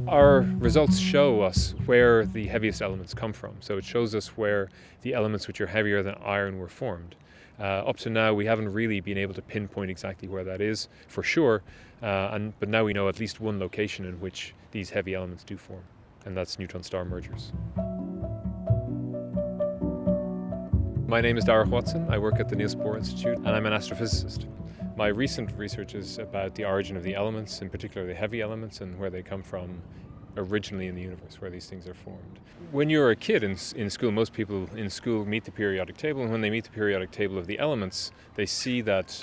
Our results show us where the heaviest elements come from. So it shows us where the elements which are heavier than iron were formed. Up to now, we haven't really been able to pinpoint exactly where that is for sure, but now we know at least one location in which these heavy elements do form, and that's neutron star mergers. My name is Darach Watson. I work at the Niels Bohr Institutet, and I'm an astrophysicist. My recent research is about the origin of the elements, in particular the heavy elements, and where they come from originally in the universe, where these things are formed. When you're a kid in school, most people in school meet the periodic table, and when they meet the periodic table of the elements, they see that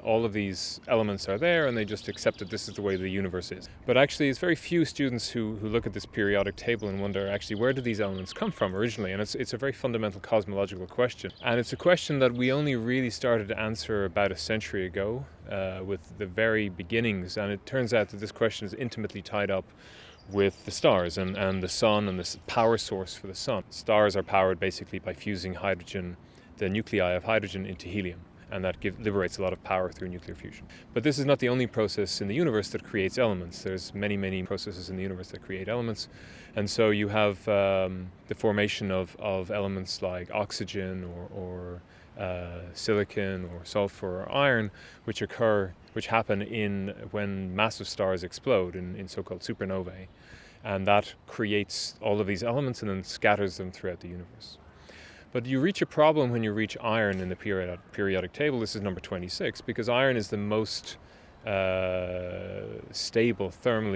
all of these elements are there, and they just accept that this is the way the universe is. But actually, it's very few students who look at this periodic table and wonder, actually, where did these elements come from originally? And it's a very fundamental cosmological question. And it's a question that we only really started to answer about a century ago with the very beginnings. And it turns out that this question is intimately tied up with the stars and the sun and the power source for the sun. Stars are powered basically by fusing hydrogen, the nuclei of hydrogen, into helium, and that liberates a lot of power through nuclear fusion. But this is not the only process in the universe that creates elements. There's many processes in the universe that create elements, and so you have the formation of elements like oxygen or silicon or sulfur or iron, which happen when massive stars explode in so-called supernovae, and that creates all of these elements and then scatters them throughout the universe. But you reach a problem when you reach iron in the periodic table. This is number 26, because iron is the most thermally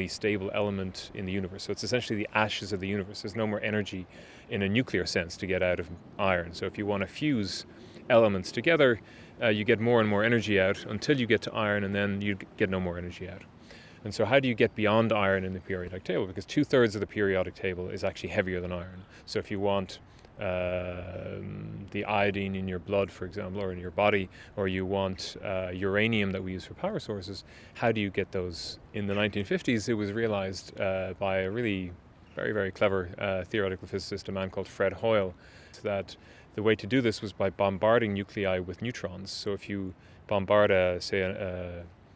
stable element in the universe. So it's essentially the ashes of the universe. There's no more energy in a nuclear sense to get out of iron. So if you want to fuse elements together, you get more and more energy out until you get to iron, and then you get no more energy out. And so how do you get beyond iron in the periodic table? Because 2/3 of the periodic table is actually heavier than iron. So if you want the iodine in your blood, for example, or in your body, or you want uranium that we use for power sources, how do you get those? In the 1950s, it was realized by a really very clever theoretical physicist, a man called Fred Hoyle, that the way to do this was by bombarding nuclei with neutrons. So if you bombard,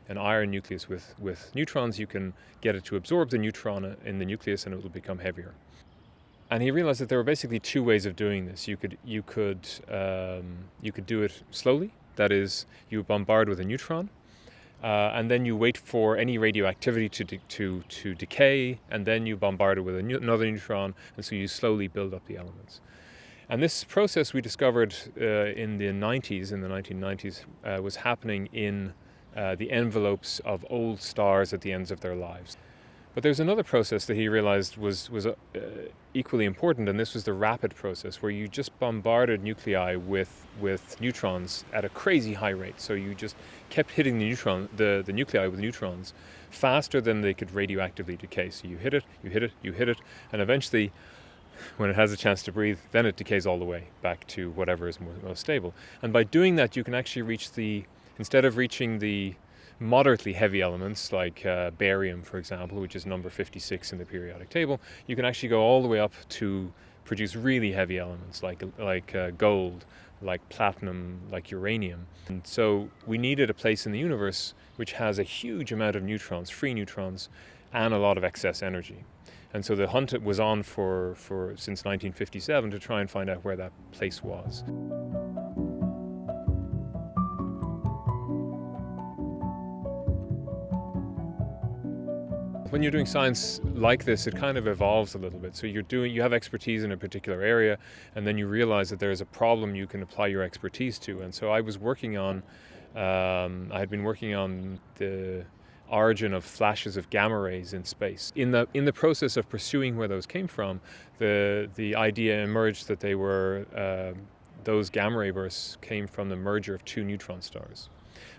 an iron nucleus with neutrons, you can get it to absorb the neutron in the nucleus, and it will become heavier. And he realized that there were basically two ways of doing this. You could do it slowly. That is, you bombard with a neutron, and then you wait for any radioactivity to decay, and then you bombard it with another neutron, and so you slowly build up the elements. And this process we discovered in the 1990s, was happening in the envelopes of old stars at the ends of their lives. But there's another process that he realized was equally important, and this was the rapid process, where you just bombarded nuclei with neutrons at a crazy high rate. So you just kept hitting the nuclei with neutrons faster than they could radioactively decay. So you hit it, and eventually, when it has a chance to breathe, then it decays all the way back to whatever is most stable. And by doing that, you can actually instead of reaching the moderately heavy elements like barium, for example, which is number 56 in the periodic table, you can actually go all the way up to produce really heavy elements like gold, like platinum, like uranium. And so we needed a place in the universe which has a huge amount of neutrons, free neutrons, and a lot of excess energy. And so the hunt was on for since 1957 to try and find out where that place was. When you're doing science like this, it kind of evolves a little bit. So you have expertise in a particular area, and then you realize that there's a problem you can apply your expertise to. And so I was working on, I had been working on the origin of flashes of gamma rays in space. In the process of pursuing where those came from, the idea emerged that those gamma ray bursts came from the merger of two neutron stars.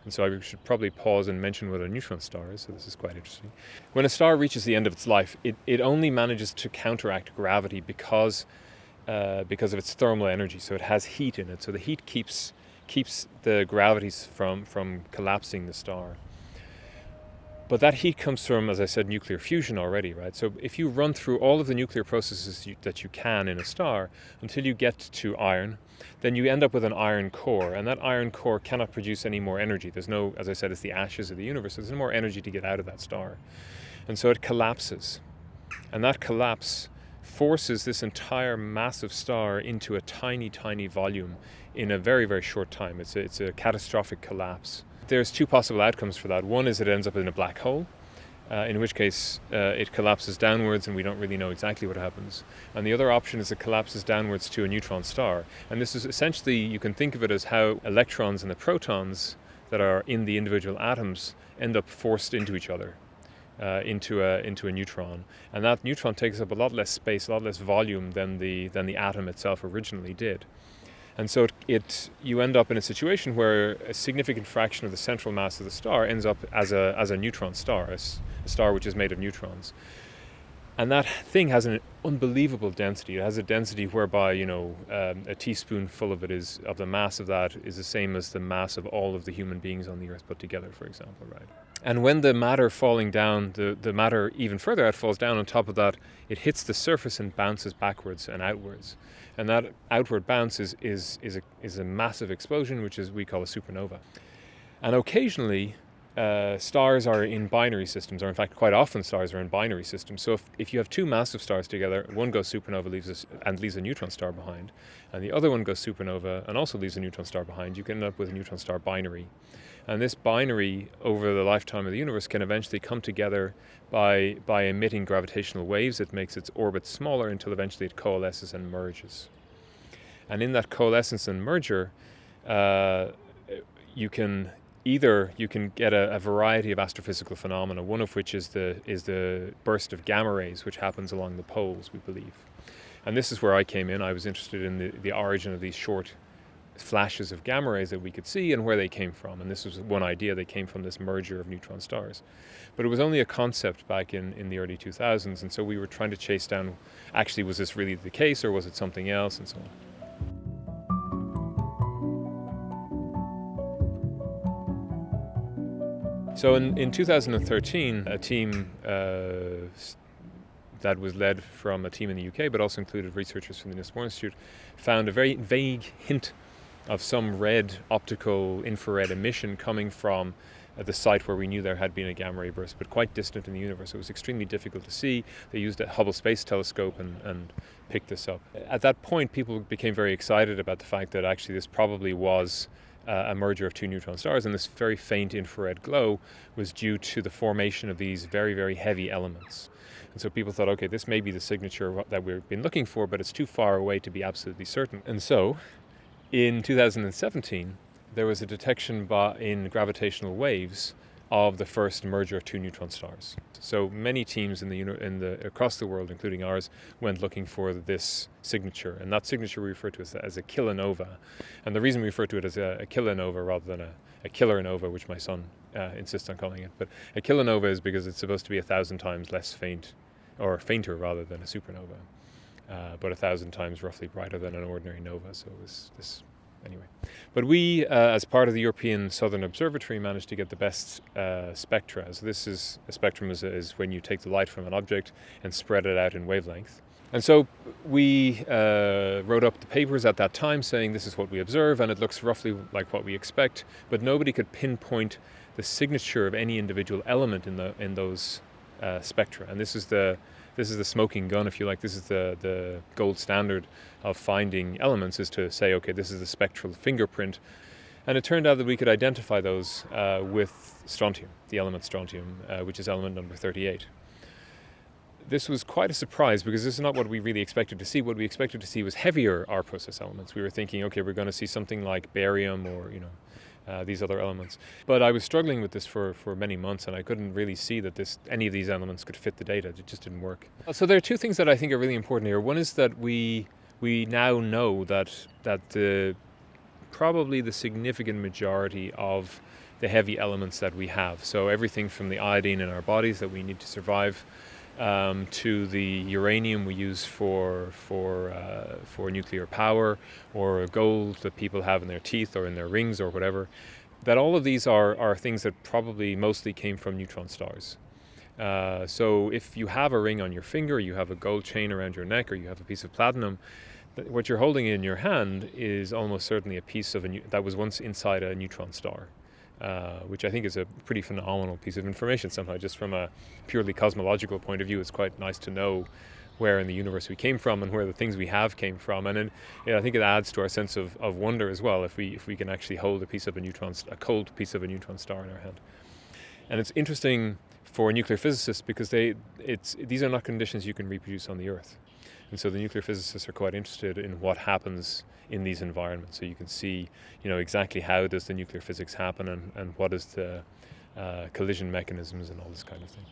And so I should probably pause and mention what a neutron star is, so this is quite interesting. When a star reaches the end of its life, it only manages to counteract gravity because of its thermal energy, so it has heat in it. So the heat keeps the gravities from collapsing the star. But that heat comes from, as I said, nuclear fusion already, right? So if you run through all of the nuclear processes that you can in a star until you get to iron, then you end up with an iron core, and that iron core cannot produce any more energy. There's no, as I said, it's the ashes of the universe, so there's no more energy to get out of that star. And so it collapses. And that collapse forces this entire massive star into a tiny, tiny volume in a very, very short time. It's a catastrophic collapse. There's two possible outcomes for that. One is it ends up in a black hole, in which case it collapses downwards and we don't really know exactly what happens. And the other option is it collapses downwards to a neutron star. And this is essentially, you can think of it as how electrons and the protons that are in the individual atoms end up forced into each other, into a neutron. And that neutron takes up a lot less space, a lot less volume than the atom itself originally did. And so you end up in a situation where a significant fraction of the central mass of the star ends up as a neutron star, a star which is made of neutrons. And that thing has an unbelievable density. It has a density whereby, a teaspoonful of the mass of that is the same as the mass of all of the human beings on the Earth put together, for example, right? And when the matter falling down, the matter even further out falls down on top of that, it hits the surface and bounces backwards and outwards. And that outward bounce is a massive explosion, which we call a supernova. And occasionally, stars are in binary systems, or in fact quite often stars are in binary systems. So if you have two massive stars together, one goes supernova leaves a neutron star behind, and the other one goes supernova and also leaves a neutron star behind, you can end up with a neutron star binary. And this binary, over the lifetime of the universe, can eventually come together by emitting gravitational waves. It makes its orbit smaller until eventually it coalesces and merges. And in that coalescence and merger, you can get a variety of astrophysical phenomena, one of which is the burst of gamma rays, which happens along the poles, we believe. And this is where I came in. I was interested in the origin of these short flashes of gamma rays that we could see and where they came from. And this was one idea. They came from this merger of neutron stars. But it was only a concept back in the early 2000s, and so we were trying to chase down, actually, was this really the case or was it something else, and so on. So in 2013, a team that was led from a team in the UK, but also included researchers from the Niels Bohr Institute, found a very vague hint of some red optical infrared emission coming from the site where we knew there had been a gamma ray burst, but quite distant in the universe. It was extremely difficult to see. They used a Hubble Space Telescope and picked this up. At that point, people became very excited about the fact that actually this probably was a merger of two neutron stars, and this very faint infrared glow was due to the formation of these very, very heavy elements. And so people thought, okay, this may be the signature that we've been looking for, but it's too far away to be absolutely certain. And so, in 2017, there was a detection in gravitational waves of the first merger of two neutron stars. So many teams across the world, including ours, went looking for this signature, and that signature we refer to as a kilonova. And the reason we refer to it as a kilonova rather than a killer nova, which my son insists on calling it, but a kilonova is because it's supposed to be 1,000 times less faint, or fainter rather than a supernova, but 1,000 times roughly brighter than an ordinary nova. So it was this. Anyway, but we, as part of the European Southern Observatory, managed to get the best spectra. So this is a spectrum is when you take the light from an object and spread it out in wavelength. And so we wrote up the papers at that time saying this is what we observe, and it looks roughly like what we expect, but nobody could pinpoint the signature of any individual element in those spectra. And this is the smoking gun, if you like. This is the gold standard of finding elements, is to say, okay, this is the spectral fingerprint. And it turned out that we could identify those with strontium, the element strontium, which is element number 38. This was quite a surprise because this is not what we really expected to see. What we expected to see was heavier R-process elements. We were thinking, okay, we're going to see something like barium or, these other elements. But I was struggling with this for many months, and I couldn't really see that any of these elements could fit the data. It just didn't work. So there are two things that I think are really important here. One is that we now know that probably the significant majority of the heavy elements that we have, so everything from the iodine in our bodies that we need to survive, to the uranium we use for nuclear power, or gold that people have in their teeth or in their rings or whatever, that all of these are things that probably mostly came from neutron stars. So if you have a ring on your finger, you have a gold chain around your neck, or you have a piece of platinum, what you're holding in your hand is almost certainly a piece of that was once inside a neutron star. which I think is a pretty phenomenal piece of information somehow. Just from a purely cosmological point of view, it's quite nice to know where in the universe we came from and where the things we have came from. And then, I think it adds to our sense of wonder as well if we can actually hold a cold piece of a neutron star in our hand. And it's interesting for nuclear physicists because these are not conditions you can reproduce on the Earth. And so the nuclear physicists are quite interested in what happens in these environments. So you can see, exactly how does the nuclear physics happen and what is the collision mechanisms and all this kind of thing.